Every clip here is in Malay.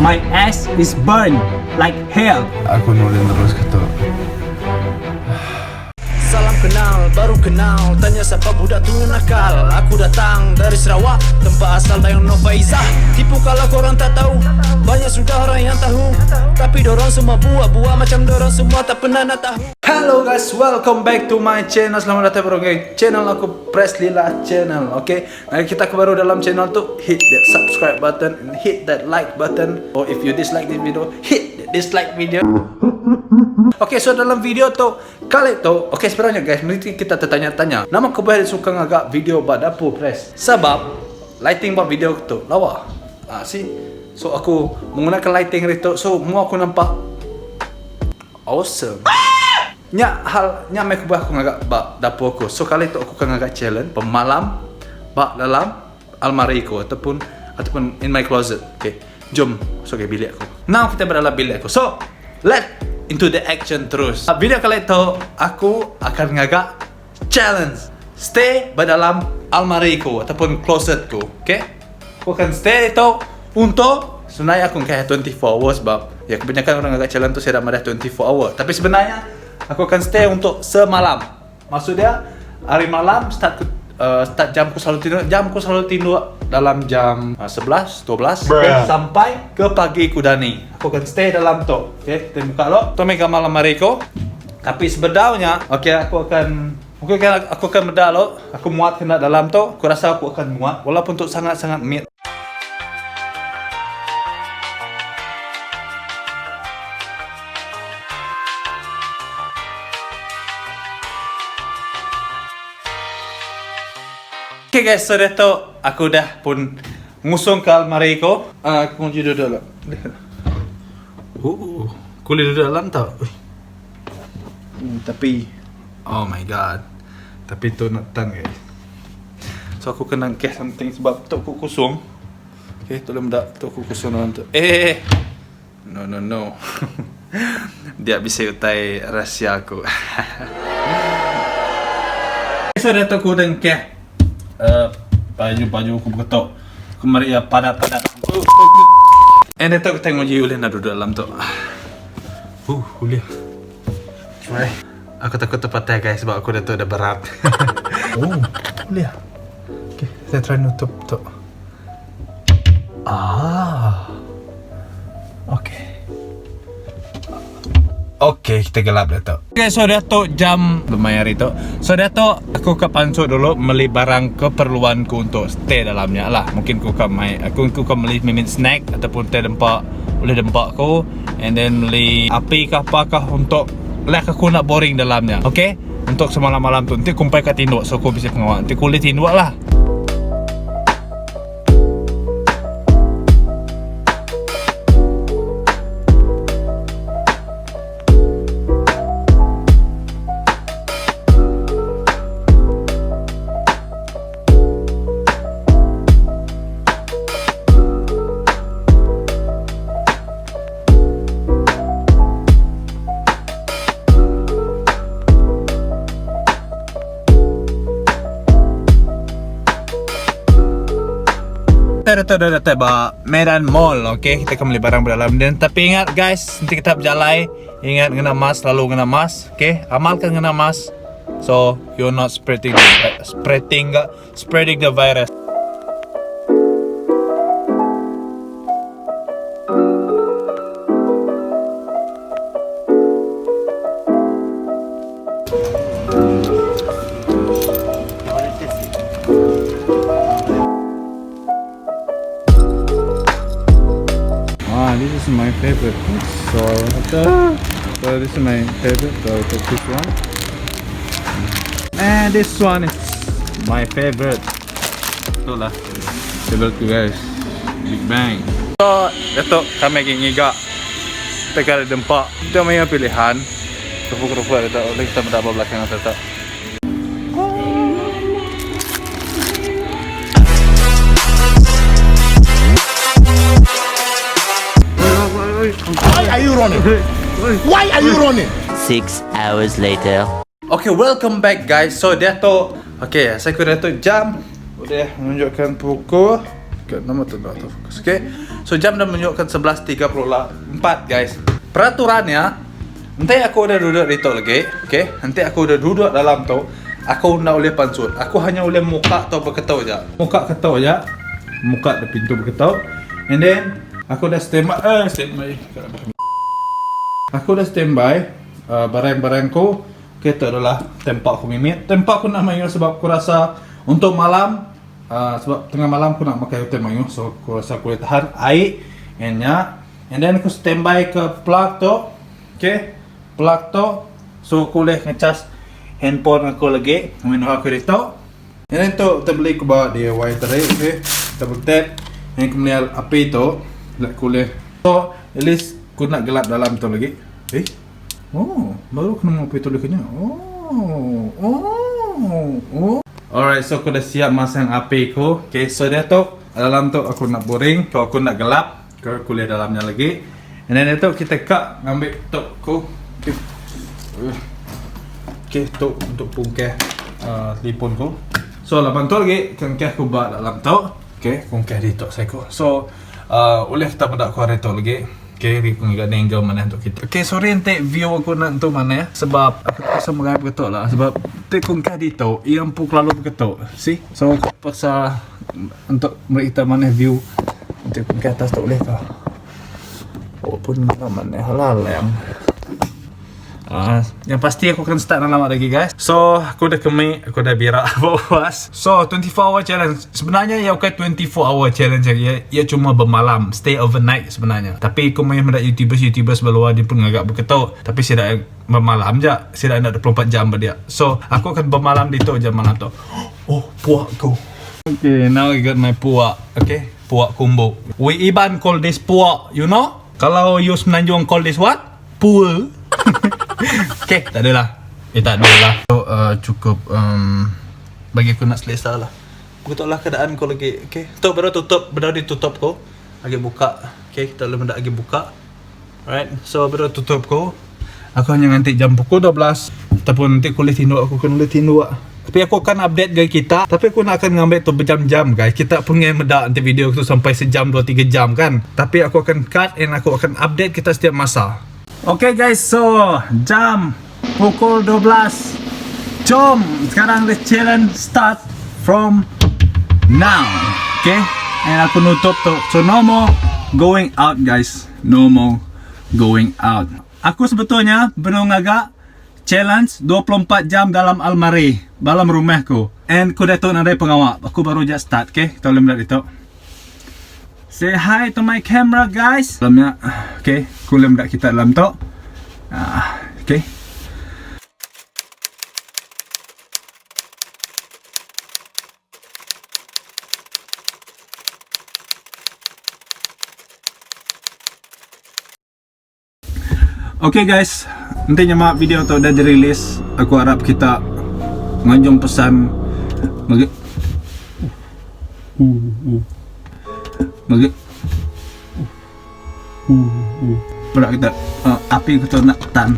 My ass is burned like hell. Aku nulis terus kata. Salam kenal, baru kenal. Tanya siapa budak tu nakal. Aku datang dari Sarawak, tempat asal Dayang Nofaizah. Tipu kalau korang tak tahu, banyak sudah orang yang tahu. Tapi dorang semua buah-buah macam dorang semua tak pernah nak tahu. Hello guys, welcome back to my channel. Selamat datang bro guys. Channel aku Press Lila Channel. Okay, nah kita baru dalam channel tu, hit that subscribe button and hit that like button. Or if you dislike this video, hit the dislike video. Okay, so dalam video tu kali tu, okay sebenarnya guys, mesti kita tertanya-tanya. Nama kau boleh suka ngagak video buat dapur Press. Sebab lighting buat video tu lawa. So aku menggunakan lighting itu, so mau aku nampak awesome. Nya mai kubah aku ngagak bak dapur aku. So kali tu aku kan ngagak challenge pemalam bak dalam almari aku ataupun in my closet. Okay, jom masuk ke bilik aku. Now kita berada dalam bilik aku. So let into the action terus. Video kali tu aku akan ngagak challenge stay dalam almari aku ataupun closet aku. Okay, aku akan stay itu untuk sebenarnya aku kayak 24 hours sebab ya kebanyakan orang ngagak challenge tu saya dah madah 24 hours. Tapi sebenarnya aku akan stay untuk semalam. Maksudnya hari malam start jamku selalu tidur dalam jam 11, 12 sampai ke pagi kudani. Aku akan stay dalam tu. Okay, kita buka lo. Tu mega malam hari ko. Tapi sebenarnya, okay, aku akan beda lo. Aku muat kena dalam tu. Aku rasa aku akan muat walaupun tu sangat-sangat meat. Okay guys, so dah tu aku dah pun ngusung ke almari ko. Aku kunci duduk dalam. Kulit duduk dalam tau. Tapi oh my god. Tapi tu nak tang guys. So aku kena kes something sebab tu aku kusung. Okay, tolong dak tu aku kusung dalam tu. No. Dia bisa utai rahsia aku. So dah tu aku dah kes baju aku berketok kemari ya padat. Ini tu aku tengok je Ulin dah duduk dalam tu. Ulin. Try. Aku takut terpatah guys sebab aku dah tu dah berat. Ulin. Okay, saya try nutup tu. Okay, kita gelap dah tu. Okay, so dah tu jam lumayan hari tu. So dah tu aku ke pansut dulu beli barang keperluanku untuk stay dalamnya lah. Mungkin aku ke beli mimin snack ataupun teh dempak oleh dempak aku, and then beli api kah apakah untuk lek aku nak boring dalamnya. Okay, untuk semalam malam tu nanti kumpai kat tinduk so aku bisa pengawal. Nanti kulit tinduk lah. Kita ba Medan Mall, okay? Kita akan beli barang dalam dan tapi ingat guys, nanti kita berjalan, ingat kena mask, selalu kena mask, okay? Amalkan kena mask, so you're not spreading the virus. This is my favorite. So this is my favorite. So I take this one. And this one is my favorite. Itulah favorite guys. Big Bang. So Datuk kami ngiga tegal dempak. Kita punya pilihan. Kerupuk-kerupuk Datuk. Oleh kita mendapat belakang Datuk. Why are you running? Why are you running? 6 hours later. Okay, welcome back guys. So dia tu, okay, saya kira tu jam udah menunjukkan pukul Okay, nombor tu dah autofocus. Okay, so jam dah menunjukkan 11.34 guys. Peraturannya, nanti aku udah duduk di tu lagi. Okay, nanti aku udah duduk dalam tu. Aku nak boleh pansut. Aku hanya boleh muka tu berketuk je. Muka ketuk je. Muka di pintu berketuk. And then aku dah standby. Aku dah standby. Barang-barangku. Okay, tu adalah tempat aku mimit. Tempat aku nak main sebab aku rasa untuk malam. Sebab tengah malam aku nak pakai hotel mayu, so aku rasa aku boleh tahan air and then aku standby ke plug tu. Okay, plug tu, so aku boleh ngecas handphone aku lagi minum aku di tu. And then tu kita beli aku bawa dia wire tarik. Okay, double tap and kemudian api tu aku boleh, so at least aku nak gelap dalam tu lagi. Baru kena api tu lekanya. Alright, so aku dah siap masang api ku. Okay, so dia tu dalam tu aku nak boring, kalau aku nak gelap, aku boleh dalamnya lagi. And then dia tu kita ambil tu ku. Okay, tu untuk pungkeh telefon ku. So lepas tu lagi kengkeh aku bawa dalam tu. Okay, kengkeh di tu saya ku. So boleh kita pada aku hari tu lagi. Okay, aku ingat angle mana untuk kita. Okay, sorry nanti view aku nak tu mana ya. Sebab aku terpaksa mengambil berketuk lah. Sebab tekungkah di tu, yang pun lalu berketuk. See? So aku terpaksa untuk mereka mana view. Tekungkah atas tak boleh kah? Walaupun mana halal yang. Yang pasti aku akan start dalam lagi guys. So aku dah kemik, aku dah berak puas. So 24 hour challenge. Sebenarnya ia bukan 24 hour challenge lagi. Ia cuma bermalam, stay overnight sebenarnya. Tapi aku main mendak YouTubers berluar dia pun agak berketuk. Tapi saya dah bermalam je. Saya dah nak 24 jam berdia. So aku akan bermalam di tu jam malam tu. Oh, puak ku. Okay, now I got my puak. Okay, puak kumbu. We Iban call this puak, you know? Kalau you Semenanjung call this what? Pool. Okay, tak adalah. Tak adalah. So, cukup bagi aku nak selesa lah. Begitulah keadaan kau lagi. Okay, tu baru tutup, baru ditutup kau. Lagi buka. Okay, kita belum lagi buka. Alright, so baru tutup kau. Aku hanya nanti jam pukul 12 ataupun nanti kulit tinduk, aku akan boleh tinduk. Tapi aku akan update guys kita. Tapi aku nak akan ngambil tu berjam-jam guys. Kita pengen medak nanti video tu sampai sejam 2-3 jam kan. Tapi aku akan cut and aku akan update kita setiap masa. Okay guys, so jam pukul 12. Jom, sekarang the challenge start from now. Okay, and aku nutup tu. So no more going out guys. No more going out. Aku sebetulnya belum agak challenge 24 jam dalam almari dalam rumahku. And aku dah tahu nanti pengawal. Aku baru just start. Okay, kita boleh melihat itu. Say hi to my camera guys. Dalamnya, okay, kulim dak kita dalam tu. Okay. Okay guys, nanti nyamak video tu dah dirilis. Aku harap kita ngajung pesan pedak kita api kita nak tan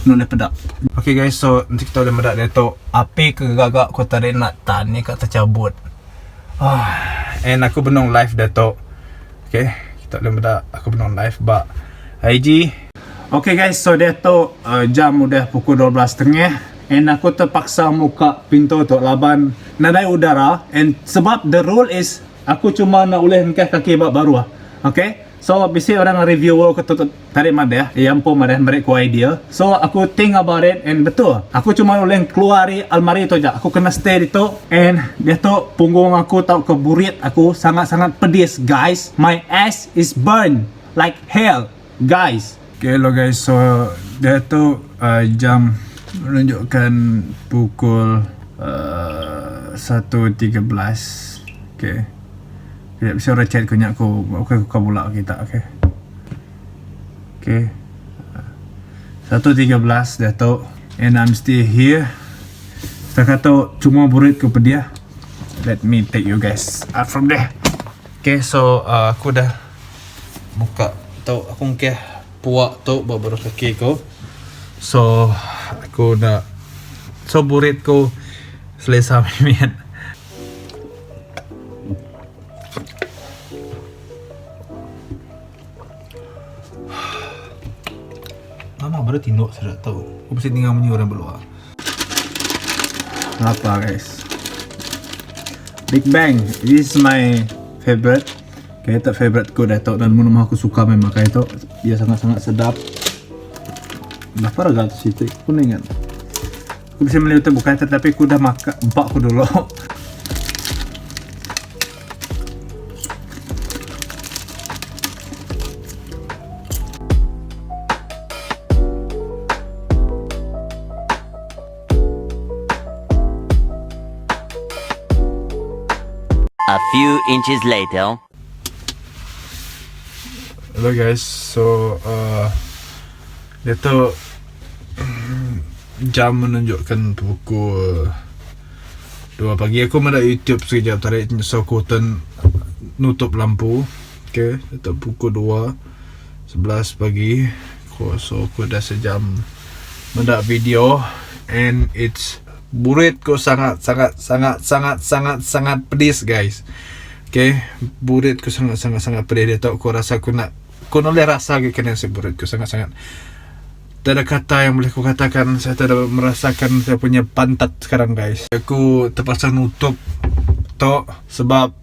boleh pedak. Okay guys, so nanti kita boleh medak dia tu api kegagak aku tadi nak tan ni kat tercabut. And aku benung live dia tu. Okay, kita boleh medak aku benung live bak IG. Okay guys, so dia tu jam udah pukul 12.30 and aku terpaksa buka pintu tu laban nadai udara. And sebab the rule is aku cuma nak boleh ngkeh kaki bak baru lah. Okay, so bisi orang review aku tutup tarik madah yang pun madah mereka idea. So aku think about it and betul aku cuma boleh keluari almari tu aja. Aku kena stay di tu and dia tu punggung aku tau keburit. Aku sangat-sangat pedis guys. My ass is burned like hell guys. Okay lo guys, so dia tu jam menunjukkan pukul 1.13. Okay, bisa orang chat kunyak aku. Okay, aku kabulak kita. Okay, okay, 1.13 dia tu and I'm still here. Saya kata cuma burit ke pedia. Let me take you guys out from there. Okay, so aku dah buka tu. Aku ngkeh puak tu baru kaki ko. So aku dah so burit ko selesa mimian. baru tinduk saya tak tahu. Aku mesti tinggal menyuruh berluar. Apa guys? Big Bang. This is my favorite. Kayak tak favorite ko dah dan memang aku suka memang kayak itu. Dia sangat-sangat sedap. Kenapa raga tu situ? Kuning kan? Aku bisa melihat bukan tetapi aku dah makan empat aku dulu. A few inches later. Hello guys, so dia tu jam menunjukkan pukul 2 pagi. Aku mendak YouTube sekejap tadi, so aku nutup lampu. Okay, dia tu pukul 2:11 pagi. So aku dah sejam mendak video, and it's burit ko sangat pedis guys. Okay, burit ko sangat pedis. Dia tahu aku rasa aku boleh rasa kena si burit ko sangat. Tak ada kata yang boleh aku katakan. Saya tak ada merasakan saya punya pantat sekarang guys. Aku terpaksa nutup to sebab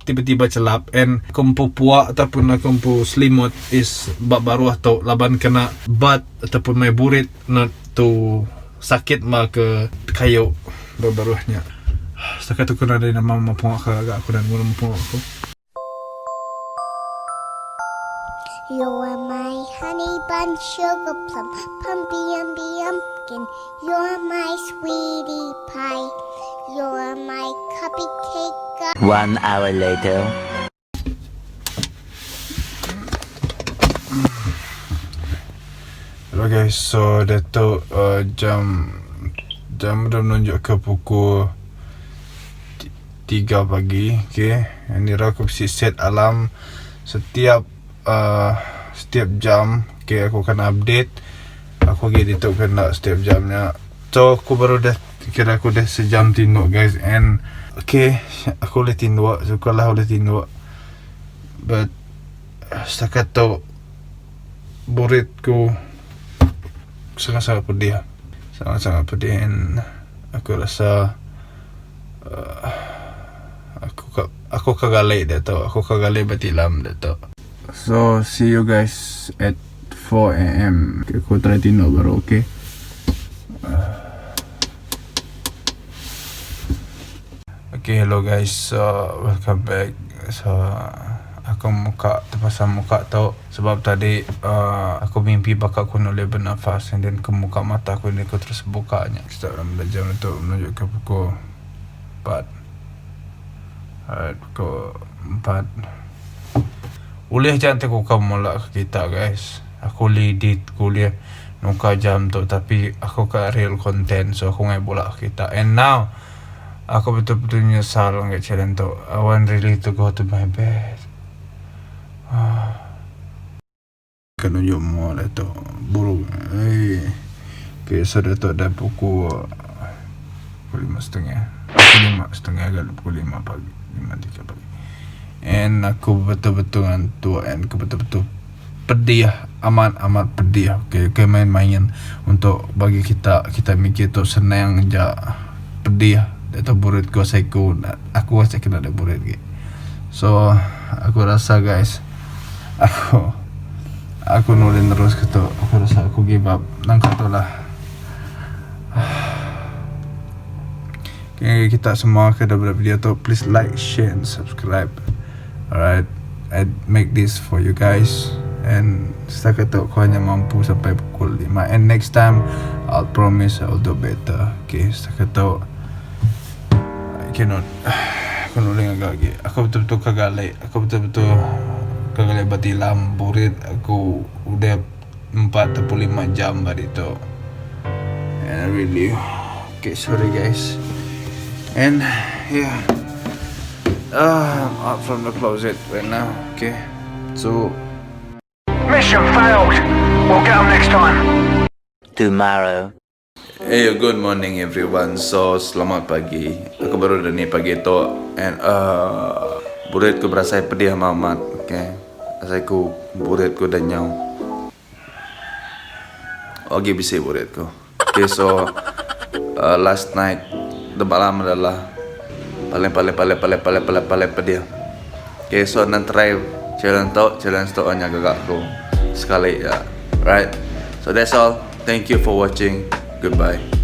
tiba-tiba celap, and kumpu puak ataupun kumpu selimut is baru atau laban kena bat ataupun my burit not to sakit mah ke kayu baruahnya. Setakat aku nak ada nama mampung agak aku dan guna mampung aku. You are my honey bun, sugar plum, pumpy umby umpkin. You are my sweetie pie. You are my cupcake. 1 hour later. Hello guys, so dia tu jam dah menunjuk ke pukul 3 pagi. Okay, ni aku mesti set alarm setiap jam. Okay, aku akan update. Aku lagi ditutupkan nak setiap jamnya. So aku baru dah kira aku dah sejam tinduk guys, and okay, aku boleh tinduk, syukurlah boleh tinduk, but setakat tu buritku sangat-sangat pedih. Sangat-sangat pedih, and aku rasa aku kagalay dah tau. Aku kagalay batilam dah tau. So see you guys at 4 AM. Okay, aku try tino baru. Okay, okay, hello guys, so welcome back. So aku terpaksa muka tau sebab tadi aku mimpi bakal aku boleh bernafas, and then kemuka mata aku ni aku terus bukanya. Kita dalam jam untuk menunjuk ke pukul 4. Alright, pukul 4. Boleh jangan aku mulak ke kita guys. Aku lidit kuliah nuka jam tu, tapi aku ke real content, so aku ngai bola kita. And now aku betul-betul nyesal ngai challenge tu. I want really to go to my bed. Kan tunjuk mau dah tu buruk. Okay, so dah tu dah pukul 5:30. 5:30 agak pukul 5 pagi, 5:30 pagi. And aku betul-betul ngantuk, and aku betul-betul pedih, amat pedih. Okay, main-main untuk bagi kita mikir tu senang je pedih. Dia burit ko aku rasa kena ada burit ke. So aku rasa guys, aku nulin terus ke tu. Aku rasa aku give up. Nangka tu lah. Okay, kita semua ke dalam video tu, please like, share and subscribe. Alright, I make this for you guys, and setakat tu aku hanya mampu sampai pukul 5, and next time I'll promise I'll do better. Okay, setakat tu I cannot. Aku nuling agak lagi. Aku betul-betul kagalay. Aku betul-betul kagalay batilam burit. Aku udah 45 jam tadi tu, and I really okay, sorry guys. And yeah, I'm out from the closet right now. Okay, so Mission failed. We'll get them next time. Tomorrow. hey, good morning everyone. So selamat pagi. Aku baru dah ni pagi tu, and buritku berasa pedih amat. Okay, rasaiku buritku dah nyau. Oke bisa buat ko. Okay, so last night malam adalah paling pedih. Okay, so nanti try challenge to nya gagak ko sekali ya. Right. So that's all. Thank you for watching. Goodbye.